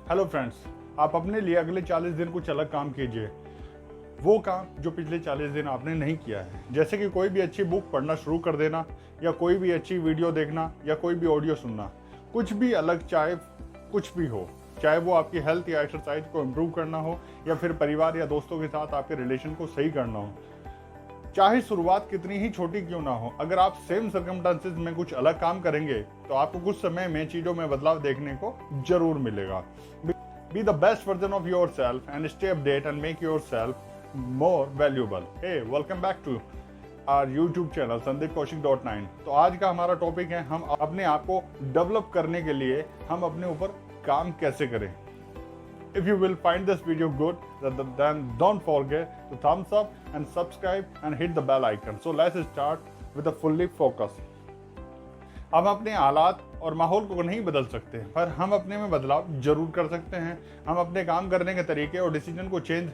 Hello friends, आप अपने लिए अगले 40 दिन कुछ अलग काम कीजिए। वो काम जो पिछले 40 दिन आपने नहीं किया है, जैसे कि कोई भी अच्छी बुक पढ़ना शुरू कर देना, या कोई भी अच्छी वीडियो देखना, या कोई भी ऑडियो सुनना। कुछ भी अलग, चाहे कुछ भी हो, चाहे वो आपकी हेल्थ या एक्सरसाइज को इम्प्रूव करना हो, या फिर परिवार या दोस्तों के साथ आपके रिलेशन को सही करना हो। चाहे शुरुआत कितनी ही छोटी क्यों ना हो, अगर आप सेम सर्कमस्टांसेस में कुछ अलग काम करेंगे तो आपको कुछ समय में चीज़ों में बदलाव देखने को जरूर मिलेगा। Be the best version of yourself and stay updated and make yourself more valuable. Hey, welcome back to our YouTube channel sandeepkaushik.9। तो आज का हमारा टॉपिक है, हम अपने आप को डेवलप करने के लिए हम अपने ऊपर काम कैसे करें। If you will find this video good, then don't forget to thumbs up and subscribe and hit the bell icon. So let's start with a fully focus. हम अपने हालात और माहौल को नहीं बदल सकते, पर हम अपने में बदलाव जरूर कर सकते हैं। हम अपने काम करने के तरीके और डिसीजन को चेंज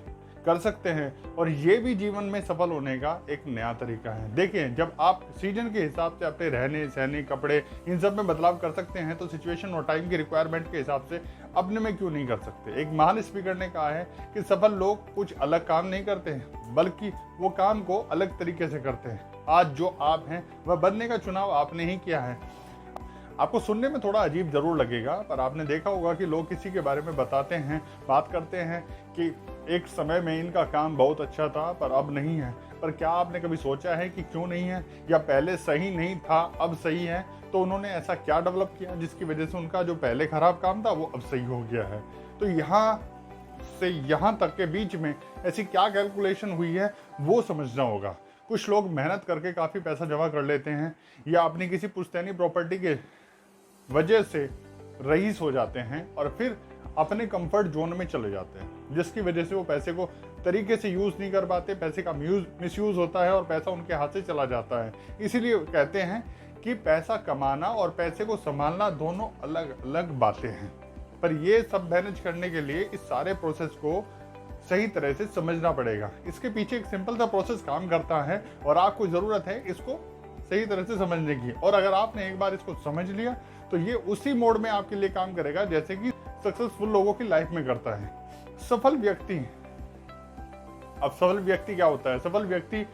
कर सकते हैं, और ये भी जीवन में सफल होने का एक नया तरीका है। देखिए, जब आप सीजन के हिसाब से अपने रहने सहने, कपड़े, इन सब में बदलाव कर सकते हैं, तो सिचुएशन और टाइम की रिक्वायरमेंट के हिसाब से अपने में क्यों नहीं कर सकते। एक महान स्पीकर ने कहा है कि सफल लोग कुछ अलग काम नहीं करते हैं, बल्कि वो काम को अलग तरीके से करते हैं। आज जो आप हैं वह बनने का चुनाव आपने ही किया है। आपको सुनने में थोड़ा अजीब जरूर लगेगा, पर आपने देखा होगा कि लोग किसी के बारे में बताते हैं, बात करते हैं कि एक समय में इनका काम बहुत अच्छा था पर अब नहीं है। पर क्या आपने कभी सोचा है कि क्यों नहीं है, या पहले सही नहीं था अब सही है? तो उन्होंने ऐसा क्या डेवलप किया जिसकी वजह से उनका जो पहले खराब काम था वो अब सही हो गया है? तो यहाँ से यहाँ तक के बीच में ऐसी क्या कैलकुलेशन हुई है, वो समझना होगा। कुछ लोग मेहनत करके काफ़ी पैसा जमा कर लेते हैं, या अपनी किसी पुश्तैनी प्रॉपर्टी के वजह से रईस हो जाते हैं, और फिर अपने कंफर्ट जोन में चले जाते हैं, जिसकी वजह से वो पैसे को तरीके से यूज़ नहीं कर पाते। पैसे का मिसयूज़ होता है और पैसा उनके हाथ से चला जाता है। इसीलिए कहते हैं कि पैसा कमाना और पैसे को संभालना दोनों अलग अलग बातें हैं। पर ये सब मैनेज करने के लिए इस सारे प्रोसेस को सही तरह से समझना पड़ेगा। इसके पीछे एक सिंपल सा प्रोसेस काम करता है, और आपको ज़रूरत है इसको सही तरह से समझने की। और अगर आपने एक बार इसको समझ लिया तो ये उसी मोड में आपके लिए काम करेगा जैसे कि सक्सेसफुल लोगों की लाइफ में करता है। सफल व्यक्ति, अब सफल व्यक्ति क्या होता है? सफल व्यक्ति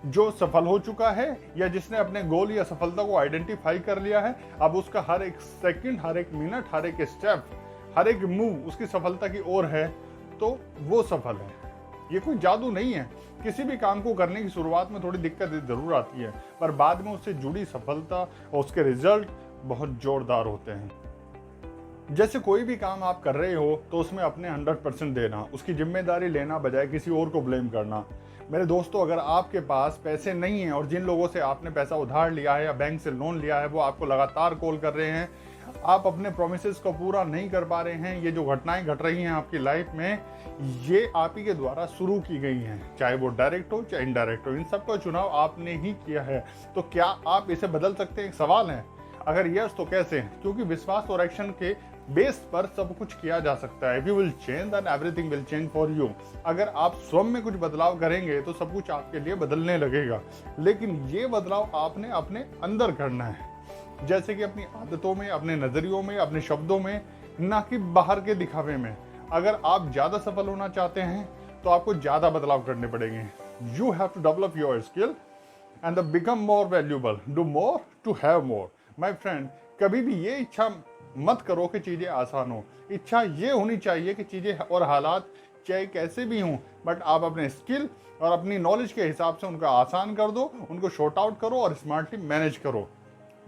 जो सफल हो चुका है, या जिसने अपने गोल या सफलता को आइडेंटिफाई कर लिया है। अब उसका हर एक सेकंड, हर एक मिनट, हर एक स्टेप, हर एक मूव उसकी सफलता की ओर है, तो वो सफल है। ये कोई जादू नहीं है। किसी भी काम को करने की शुरुआत में थोड़ी दिक्कत जरूर आती है, पर बाद में उससे जुड़ी सफलता और उसके रिजल्ट बहुत जोरदार होते हैं। जैसे कोई भी काम आप कर रहे हो तो उसमें अपने 100% देना, उसकी जिम्मेदारी लेना, बजाय किसी और को ब्लेम करना। मेरे दोस्तों, अगर आपके पास पैसे नहीं हैं, और जिन लोगों से आपने पैसा उधार लिया है या बैंक से लोन लिया है, वो आपको लगातार कॉल कर रहे हैं, आप अपने प्रोमिसेस को पूरा नहीं कर पा रहे हैं, ये जो घटनाएं घट रही हैं आपकी लाइफ में, ये आप ही के द्वारा शुरू की गई हैं। चाहे वो डायरेक्ट हो चाहे इनडायरेक्ट हो, इन सब का चुनाव आपने ही किया है। तो क्या आप इसे बदल सकते हैं? एक सवाल है। अगर यस, तो कैसे? क्योंकि विश्वास और एक्शन के बेस पर सब कुछ किया जा सकता है। If you will change, then everything will change for you। अगर आप स्वयं में कुछ बदलाव करेंगे तो सब कुछ आपके लिए बदलने लगेगा, लेकिन ये बदलाव आपने अपने अंदर करना है। जैसे कि अपनी आदतों में, अपने नजरियों में, अपने शब्दों में, ना कि बाहर के दिखावे में। अगर आप ज्यादा सफल होना चाहते हैं तो आपको ज्यादा बदलाव करने पड़ेंगे। You have to develop your skill and become more valuable, do more to have more. My friend, कभी भी ये इच्छा मत करो कि चीजें आसान हो। इच्छा ये होनी चाहिए कि चीजें और हालात चाहे कैसे भी हों, बट आप अपने स्किल और अपनी नॉलेज के हिसाब से उनका आसान कर दो, उनको शॉर्ट आउट करो और स्मार्टली मैनेज करो।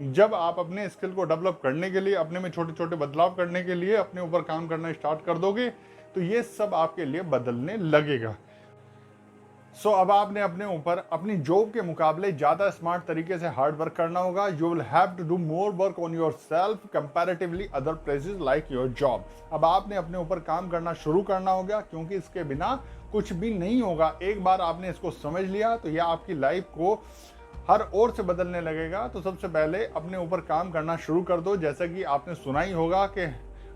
जब आप अपने स्किल को डेवलप करने के लिए, अपने में छोटे छोटे बदलाव करने के लिए अपने ऊपर काम करना स्टार्ट कर दोगे, तो ये सब आपके लिए बदलने लगेगा। सो अब आपने अपने ऊपर अपनी जॉब के मुकाबले ज़्यादा स्मार्ट तरीके से हार्ड वर्क करना होगा। You will have to do more work on your self comparatively other places like your job. अब आपने अपने ऊपर काम करना शुरू करना होगा, क्योंकि इसके बिना कुछ भी नहीं होगा। एक बार आपने इसको समझ लिया तो यह आपकी लाइफ को हर ओर से बदलने लगेगा। तो सबसे पहले अपने ऊपर काम करना शुरू कर दो। जैसा कि आपने सुना ही होगा कि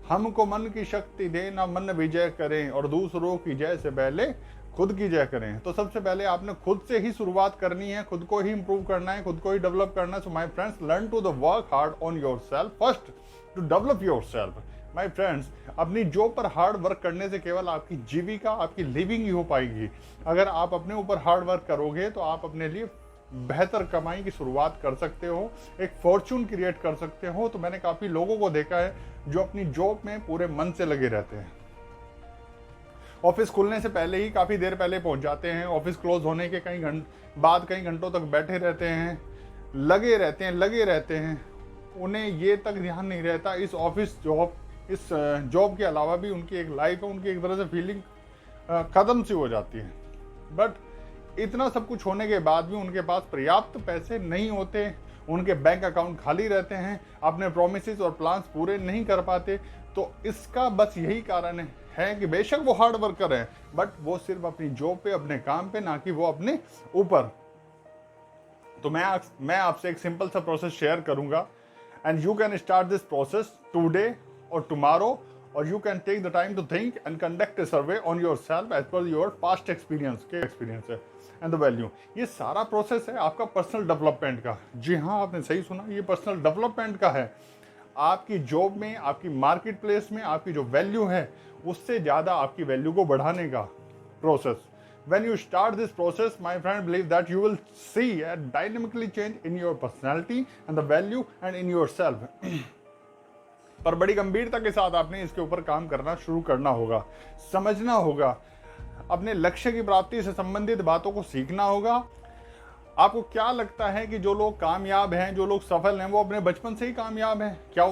हमको मन की शक्ति दे, ना मन विजय करें, और दूसरों की जय से पहले खुद की जय करें। तो सबसे पहले आपने खुद से ही शुरुआत करनी है, खुद को ही इंप्रूव करना है, खुद को ही डेवलप करना है। So my friends, learn to the work hard on yourself first to develop yourself. My friends, अपनी जॉब पर हार्ड वर्क करने से केवल आपकी जीविका, आपकी लिविंग ही हो पाएगी। अगर आप अपने ऊपर हार्ड वर्क करोगे तो आप अपने लिए बेहतर कमाई की शुरुआत कर सकते हो, एक फॉर्चून क्रिएट कर सकते हो। तो मैंने काफ़ी लोगों को देखा है जो अपनी जॉब में पूरे मन से लगे रहते हैं। ऑफिस खुलने से पहले ही काफ़ी देर पहले पहुंच जाते हैं, ऑफिस क्लोज होने के कई घंटों तक बैठे रहते हैं, लगे रहते हैं। उन्हें ये तक ध्यान नहीं रहता इस जॉब के अलावा भी उनकी एक लाइफ है, उनकी एक तरह से फीलिंग ख़त्म सी हो जाती है। बट इतना सब कुछ होने के बाद भी उनके पास पर्याप्त पैसे नहीं होते, उनके बैंक अकाउंट खाली रहते हैं, अपने प्रोमिसेस और प्लान्स पूरे नहीं कर पाते। तो इसका बस यही कारण है कि बेशक वो हार्ड वर्कर है, बट वो सिर्फ अपनी जॉब पे, अपने काम पे, ना कि वो अपने ऊपर। तो मैं आपसे एक सिंपल सा प्रोसेस शेयर करूंगा, and you can start this process today और टुमारो, और you can take the time to think and conduct a survey on yourself as per your past experience है and the value। ये सारा process है आपका personal development का। जी हाँ, आपने सही सुना, ये पर्सनल डेवलपमेंट का है। आपकी जॉब में, आपकी मार्केट प्लेस में आपकी जो वैल्यू है, उससे ज़्यादा आपकी वैल्यू को बढ़ाने का process. When you start this process, my friend, believe that you will see a dynamically change in your personality and the value and in yourself। पर बड़ी गंभीरता के साथ आपने इसके ऊपर काम करना शुरू करना होगा, समझना होगा, अपने लक्ष्य की प्राप्ति से संबंधित बातों को सीखना होगा। आपको क्या लगता है कि जो लोग कामयाब हैं, जो लोग सफल हैं, वो अपने बचपन से ही कामयाब हैं? क्या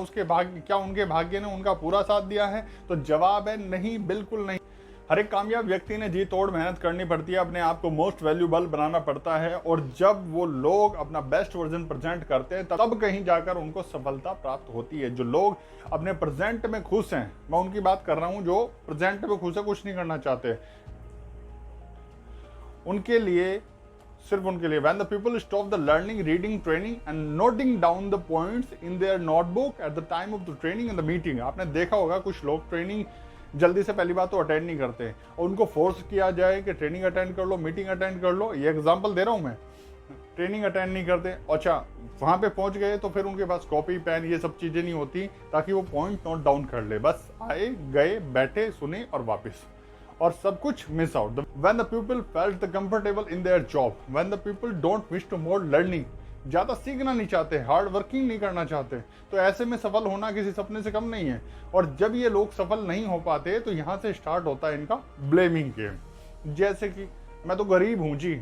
उनके भाग्य ने उनका पूरा साथ दिया है? तो जवाब है नहीं, बिल्कुल नहीं। हर एक कामयाब व्यक्ति ने जी तोड़ मेहनत करनी पड़ती है, अपने आप को मोस्ट वैल्यूबल बनाना पड़ता है, और जब वो लोग अपना बेस्ट वर्जन प्रेजेंट करते हैं तब कहीं जाकर उनको सफलता प्राप्त होती है। जो लोग अपने प्रेजेंट में खुश हैं, मैं उनकी बात कर रहा हूं, जो प्रेजेंट में खुश है, कुछ नहीं करना चाहते, उनके लिए, सिर्फ उनके लिए, when the people stop the learning, reading, training and noting down the points in their notebook at the time of the training and the meeting। आपने देखा होगा कुछ लोग ट्रेनिंग जल्दी से पहली बात तो अटेंड नहीं करते, और उनको फोर्स किया जाए कि ट्रेनिंग अटेंड कर लो, मीटिंग अटेंड कर लो। ये एग्जांपल दे रहा हूँ मैं। ट्रेनिंग अटेंड नहीं करते, अच्छा वहाँ पे पहुँच गए तो फिर उनके पास कॉपी पेन ये सब चीज़ें नहीं होती ताकि वो पॉइंट नोट डाउन कर ले, बस आए गए बैठे सुने और वापस, और सब कुछ miss out. When the people felt the comfortable in their job, when the people don't wish to more learning, ज़्यादा सीखना नहीं चाहते, हार्ड वर्किंग नहीं करना चाहते, तो ऐसे में सफल होना किसी सपने से कम नहीं है। और जब ये लोग सफल नहीं हो पाते तो यहाँ से स्टार्ट होता है इनका ब्लेमिंग गेम। जैसे कि मैं तो गरीब हूँ जी,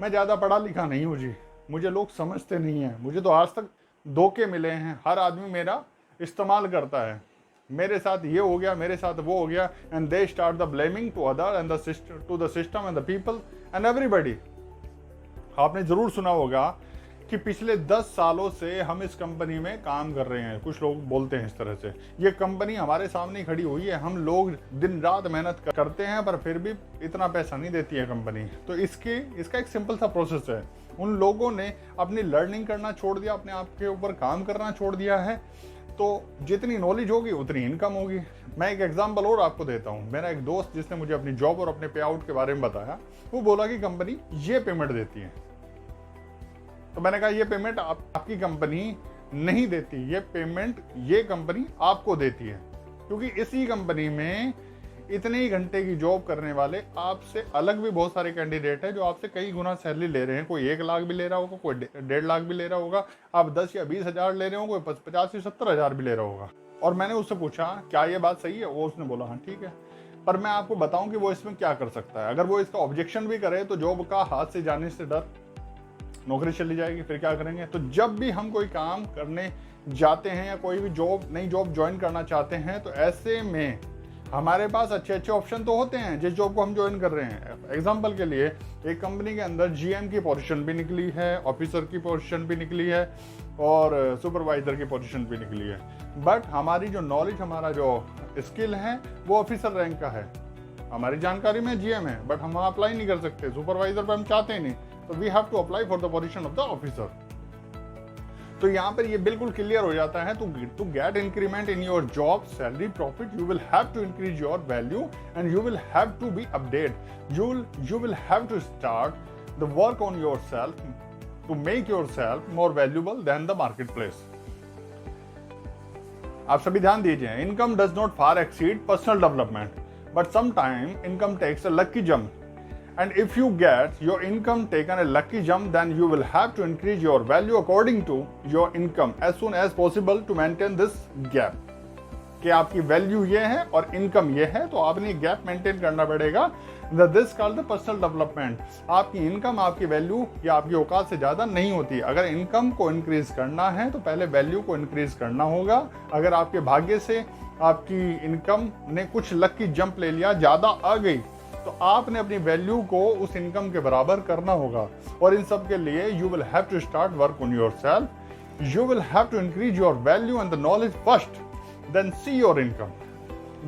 मैं ज़्यादा पढ़ा लिखा नहीं हूँ जी, मुझे लोग समझते नहीं हैं, मुझे तो आज तक धोखे मिले हैं, हर आदमी मेरा इस्तेमाल करता है, मेरे साथ ये हो गया, मेरे साथ वो हो गया। And they start the blaming to other and to the system and the people and everybody. आपने जरूर सुना होगा कि पिछले 10 सालों से हम इस कंपनी में काम कर रहे हैं, कुछ लोग बोलते हैं इस तरह से, ये कंपनी हमारे सामने खड़ी हुई है, हम लोग दिन रात मेहनत करते हैं पर फिर भी इतना पैसा नहीं देती है कंपनी। तो इसका एक सिंपल सा प्रोसेस है। उन लोगों ने अपनी लर्निंग करना छोड़ दिया, अपने आप के ऊपर काम करना छोड़ दिया है, तो जितनी नॉलेज होगी उतनी इनकम होगी। मैं एक एग्जांपल और आपको देता हूँ। मेरा एक दोस्त जिसने मुझे अपनी जॉब और अपने पे आउट के बारे में बताया, वो बोला कि कंपनी ये पेमेंट देती है। तो मैंने कहा ये पेमेंट आपकी कंपनी नहीं देती, ये पेमेंट ये कंपनी आपको देती है, क्योंकि इसी कंपनी में इतने ही घंटे की जॉब करने वाले आपसे अलग भी बहुत सारे कैंडिडेट हैं जो आपसे कई गुना सैलरी ले रहे हैं। कोई 1 लाख भी ले रहा होगा, कोई 1.5 लाख भी ले रहा होगा, आप 10 या 20 हज़ार ले रहे हो, कोई 50 या 70 हज़ार भी ले रहा होगा। और मैंने उससे पूछा क्या ये बात सही है, वो उसने बोला हाँ ठीक है, पर मैं आपको बताऊं कि वो इसमें क्या कर सकता है। अगर वो इसका ऑब्जेक्शन भी करे तो जॉब का हाथ से जाने से डर, नौकरी चली जाएगी, फिर क्या करेंगे। तो जब भी हम कोई काम करने जाते हैं या कोई भी नई जॉब ज्वाइन करना चाहते हैं, तो ऐसे में हमारे पास अच्छे ऑप्शन तो होते हैं जिस जॉब को हम ज्वाइन कर रहे हैं। एग्जांपल के लिए एक कंपनी के अंदर जीएम की पोजीशन भी निकली है, ऑफिसर की पोजीशन भी निकली है और सुपरवाइजर की पोजीशन भी निकली है। बट हमारी जो नॉलेज, हमारा जो स्किल है वो ऑफिसर रैंक का है, हमारी जानकारी में जीएम है, बट हम वहाँ अप्लाई नहीं कर सकते, सुपरवाइजर पर हम चाहते ही नहीं, तो we have to apply for the position of the officer. तो यहाँ पर ये बिल्कुल क्लियर हो जाता है, to get increment in your job, salary, profit, you will have to increase your value and you will have to be update, you will have to start the work on your self to make your self more valuable than the market place. आप सभी ध्यान दीजिए, income does not far exceed personal development, but some time income takes a lucky jump. And if you get your income taken a lucky jump, then you will have to increase your value according to your income as soon as possible to maintain this gap. कि आपकी value ये है और income ये है, तो आपने gap maintain करना पड़ेगा. This called the personal development. आपकी इनकम आपकी वैल्यू या आपकी औकात से ज़्यादा नहीं होती. अगर इनकम को इंक्रीज करना है तो पहले वैल्यू को इंक्रीज करना होगा. अगर आपके भाग्य से आपकी इनकम ने कुछ लकी जंप ले लिया, ज़्यादा आ गई, तो आपने अपनी वैल्यू को उस इनकम के बराबर करना होगा. और इन सब के लिए you will have to start work on yourself. You will have to increase your value and the knowledge first, then see your income,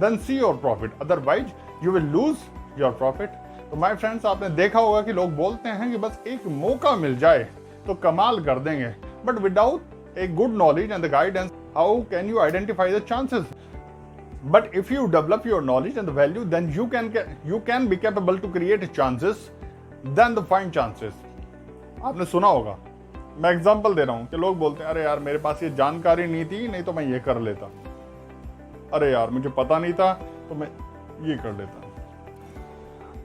then see your profit. Otherwise you will lose your profit. तो my friends, आपने देखा होगा कि लोग बोलते हैं कि बस एक मौका मिल जाए तो कमाल कर देंगे, but without a good knowledge and the guidance, how can you identify the chances? But if you develop your knowledge and the value, then you can be capable to create chances than the find chances. आपने सुना होगा, मैं example दे रहा हूँ कि लोग बोलते हैं, अरे यार मेरे पास ये जानकारी नहीं थी, नहीं तो मैं ये कर लेता. अरे यार मुझे पता नहीं था तो मैं ये कर लेता.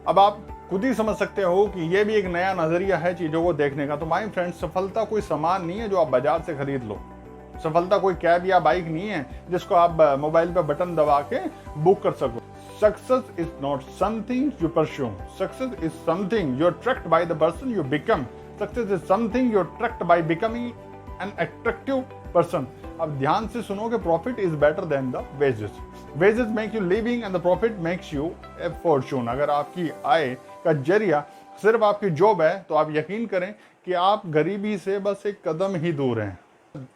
अब आप खुद ही समझ सकते हो कि ये भी एक नया नजरिया है चीजों को देखने का. तो माय फ्रेंड्स, सफलता कोई सामान नहीं है जो आप बाजार से खरीद लो. सफलता कोई कैब या बाइक नहीं है जिसको आप मोबाइल पे बटन दबा के बुक कर सको. Success is not something you pursue. Success is something you attract by the person you become. Success is something you attract by becoming an attractive person. अब ध्यान से सुनो कि profit is better than the wages. Wages make you living and the profit makes U A Fortune. अगर आपकी आय का जरिया सिर्फ आपकी जॉब है तो आप यकीन करें कि आप गरीबी से बस एक कदम ही दूर हैं.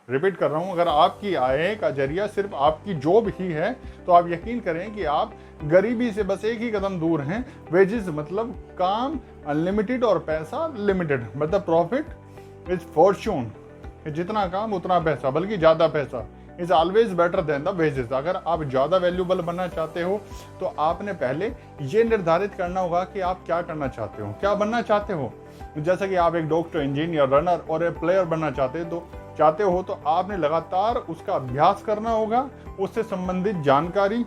रिपीट कर रहा हूं, अगर आपकी आय का जरिया सिर्फ आपकी जॉब ही है तो आप यकीन करें कि आप गरीबी से बस एक ही कदम दूर हैं. वेजेस मतलब काम अनलिमिटेड और पैसा लिमिटेड. मतलब प्रॉफिट इज फॉर्चून, जितना काम उतना पैसा, बल्कि ज़्यादा पैसा is always better than the wages. अगर आप ज़्यादा वैल्यूबल बनना चाहते हो तो आपने पहले ये निर्धारित करना होगा कि आप क्या करना चाहते हो, क्या बनना चाहते हो. जैसे कि आप एक डॉक्टर, इंजीनियर, रनर और एक प्लेयर बनना चाहते हो तो आपने लगातार उसका अभ्यास करना होगा. उससे संबंधित जानकारी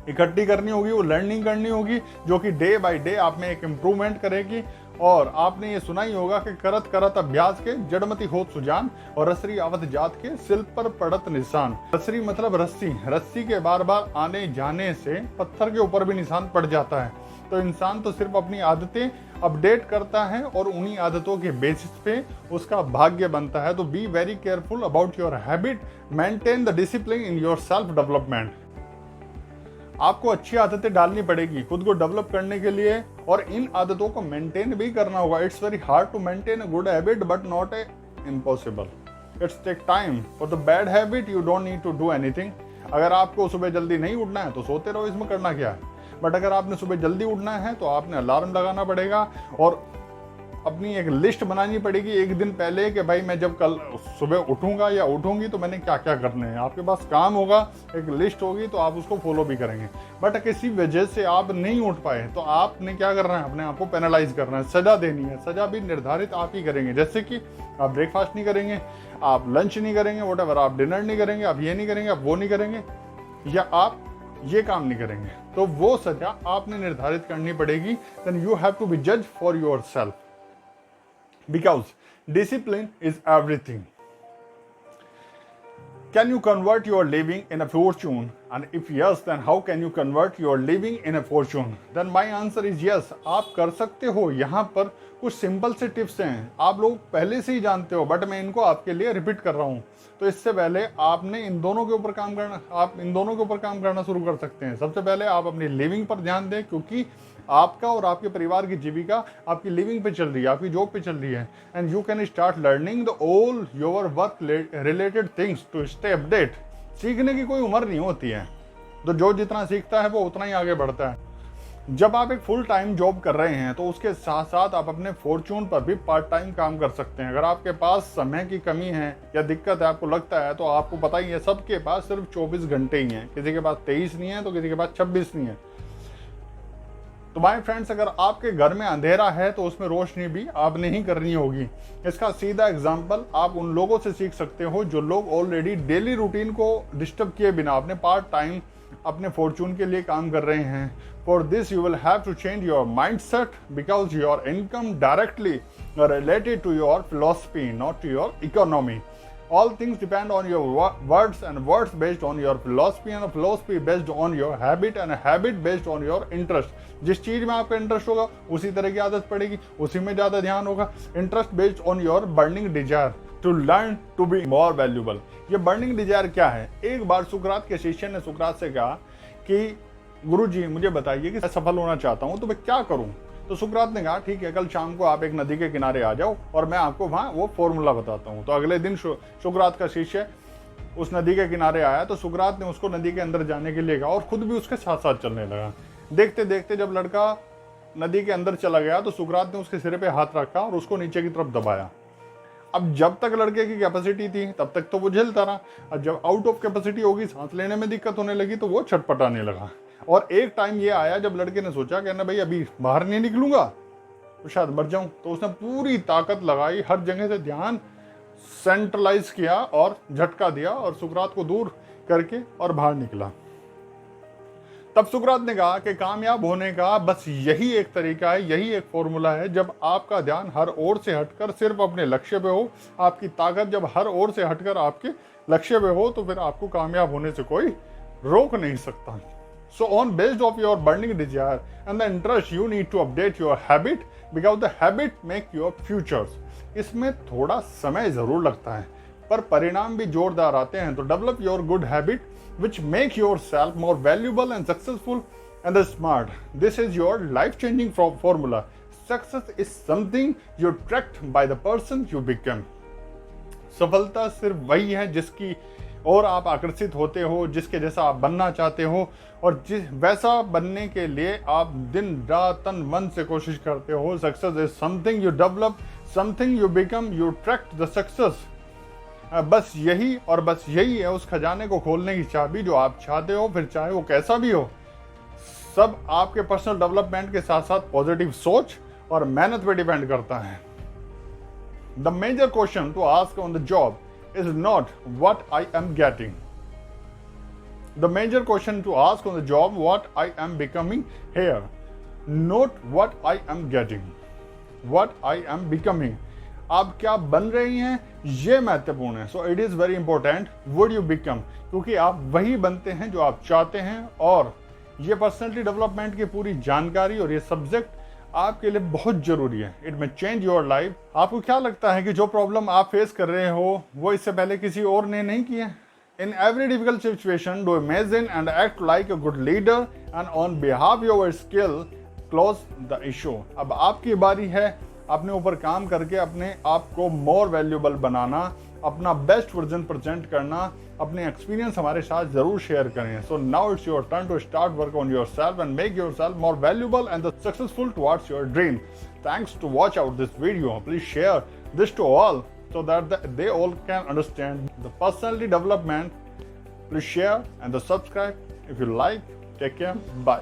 इकट्ठी करनी होगी, वो लर्निंग करनी होगी, जो कि डे बाय डे आप में एक इम्प्रूवमेंट करेगी. और आपने ये सुना ही होगा कि करत करत अभ्यास के जड़मती होत सुजान, और रसरी आवत जात के सिल पर पड़त निशान. रसरी मतलब रस्सी. रस्सी के बार बार आने जाने से पत्थर के ऊपर भी निशान पड़ जाता है. तो इंसान तो सिर्फ अपनी आदतें अपडेट करता है और उन्हीं आदतों के बेसिस पे उसका भाग्य बनता है. तो be very careful about your habit, maintain the discipline in your self development. आपको अच्छी आदतें डालनी पड़ेगी खुद को डेवलप करने के लिए, और इन आदतों को मेंटेन भी करना होगा. It's very hard to maintain a good habit but not a impossible. It's take time. For the bad habit you don't need to do anything. अगर आपको सुबह जल्दी नहीं उठना है तो सोते रहो, इसमें करना क्या है. बट अगर आपने सुबह जल्दी उठना है तो आपने अलार्म लगाना पड़ेगा और अपनी एक लिस्ट बनानी पड़ेगी एक दिन पहले कि भाई मैं जब कल सुबह उठूंगा या उठूंगी तो मैंने क्या क्या करने हैं. आपके पास काम होगा, एक लिस्ट होगी, तो आप उसको फॉलो भी करेंगे. बट किसी वजह से आप नहीं उठ पाए तो आपने क्या करना है, अपने आप को पेनलाइज करना है, सजा देनी है. सजा भी निर्धारित आप ही करेंगे. जैसे कि आप ब्रेकफास्ट नहीं करेंगे, आप लंच नहीं करेंगे, व्हाटएवर, आप डिनर नहीं करेंगे, आप ये नहीं करेंगे, आप वो नहीं करेंगे, या आप ये काम नहीं करेंगे, तो वो सजा आपने निर्धारित करनी पड़ेगी. Then you have to be जज for yourself, because discipline is everything. Can you convert your living in a fortune? And if yes, then how can you convert your living in a fortune? Then my answer is yes. आप कर सकते हो. यहाँ पर कुछ simple से tips हैं, आप लोग पहले से ही जानते हो, बट मैं इनको आपके लिए रिपीट कर रहा हूँ. तो इससे पहले आपने इन दोनों के ऊपर काम करना, आप इन दोनों के ऊपर काम करना शुरू कर सकते हैं. सबसे पहले आप अपनी लिविंग पर ध्यान दें, क्योंकि आपका और आपके परिवार की जीविका आपकी लिविंग पे चल रही है, आपकी जॉब पे चल रही है. And you can start learning the all your work related things to stay update. सीखने की कोई उम्र नहीं होती है, तो जो जितना सीखता है वो उतना ही आगे बढ़ता है. जब आप एक फुल टाइम जॉब कर रहे हैं तो उसके साथ साथ आप अपने फॉर्चून पर भी पार्ट टाइम काम कर सकते हैं. अगर आपके पास समय की कमी है या दिक्कत है, आपको लगता है, तो आपको पता ही है सबके पास सिर्फ 24 घंटे ही हैं. किसी के पास 23 नहीं है तो किसी के पास 26 नहीं है. तो माय फ्रेंड्स, अगर आपके घर में अंधेरा है तो उसमें रोशनी भी आपने ही करनी होगी। इसका सीधा एग्जांपल आप उन लोगों से सीख सकते हो जो लोग ऑलरेडी डेली रूटीन को डिस्टर्ब किए बिना अपने पार्ट टाइम अपने फॉर्चून के लिए काम कर रहे हैं। For this you will have to change your mindset because your income directly related to your philosophy, not to your economy. All things depend on your words and words based on your philosophy and a philosophy based on your habit and a habit based on your interest। जिस चीज में आपका interest होगा उसी तरह की आदत पड़ेगी, उसी में ज्यादा ध्यान होगा। Interest based on your burning desire to learn to be more valuable. ये बर्निंग डिजायर क्या है? एक बार सुकरात के शिष्य ने सुकरात से कहा कि गुरुजी मुझे बताइए कि मैं सफल होना चाहता हूँ तो मैं क्या करूँ। तो सुकरात ने कहा ठीक है, कल शाम को आप एक नदी के किनारे आ जाओ और मैं आपको वहाँ वो फॉर्मूला बताता हूँ। तो अगले दिन सुकरात का शिष्य उस नदी के किनारे आया तो सुकरात ने उसको नदी के अंदर जाने के लिए कहा और खुद भी उसके साथ साथ चलने लगा। देखते देखते जब लड़का नदी के अंदर चला गया तो सुकरात ने उसके सिर पे हाथ रखा और उसको नीचे की तरफ दबाया। अब जब तक लड़के की कैपेसिटी थी तब तक तो वो झेलता रहा, और जब आउट ऑफ कैपेसिटी होगी, सांस लेने में दिक्कत होने लगी, तो वो छटपटाने लगा। और एक टाइम ये आया जब लड़के ने सोचा कहना भाई अभी बाहर नहीं निकलूंगा तो शायद मर जाऊं। तो उसने पूरी ताकत लगाई, हर जगह से ध्यान सेंट्रलाइज किया और झटका दिया और सुकरात को दूर करके और बाहर निकला। तब सुकरात ने कहा कि कामयाब होने का बस यही एक तरीका है, यही एक फॉर्मूला है, जब आपका ध्यान हर ओर से हटकर सिर्फ अपने लक्ष्य पे हो। आपकी ताकत जब हर ओर से हटकर आपके लक्ष्य पे हो तो फिर आपको कामयाब होने से कोई रोक नहीं सकता। So on based of your burning desire and the interest, you need to update your habit because the habit make your futures। इसमें थोड़ा समय जरूर लगता है पर परिणाम भी जोरदार आते हैं। तो develop your good habit which make yourself more valuable and successful and smart। This is your life changing formula। Success is something you attract by the person you become। सफलता सिर्फ वही है जिसकी और आप आकर्षित होते हो, जिसके जैसा आप बनना चाहते हो, और जिस वैसा बनने के लिए आप दिन रात तन मन से कोशिश करते हो। Success is something you develop, something you become, you attract the success. बस यही और बस यही है उस खजाने को खोलने की चाबी जो आप चाहते हो, फिर चाहे वो कैसा भी हो। सब आपके पर्सनल डेवलपमेंट के साथ साथ पॉजिटिव सोच और मेहनत पे डिपेंड करता है। The major question to ask on the job is not what I am getting। The major question to ask on the job what I am becoming here, not what I am getting, what I am becoming। आप क्या बन रही हैं ये महत्वपूर्ण है। So it is very important would you become, क्योंकि आप वही बनते हैं जो आप चाहते हैं। और ये पर्सनैलिटी डेवलपमेंट की पूरी जानकारी और ये सब्जेक्ट आपके लिए बहुत जरूरी है। इट में चेंज योर लाइफ। आपको क्या लगता है कि जो प्रॉब्लम आप फेस कर रहे हो वो इससे पहले किसी और ने नहीं किया? In every difficult situation do imagine and act like a good leader and on behalf your skill close the issue. अब आपकी बारी है अपने ऊपर काम करके अपने आप को मोर वैल्यूबल बनाना, अपना बेस्ट वर्जन प्रेजेंट करना, अपने एक्सपीरियंस हमारे साथ जरूर शेयर करें। So now it's your turn to start work on yourself and make yourself more valuable and successful towards your dream. Thanks to watch out this video. Please share this to all so that they all can understand the personality development. Please share and subscribe if you like. Take care. Bye.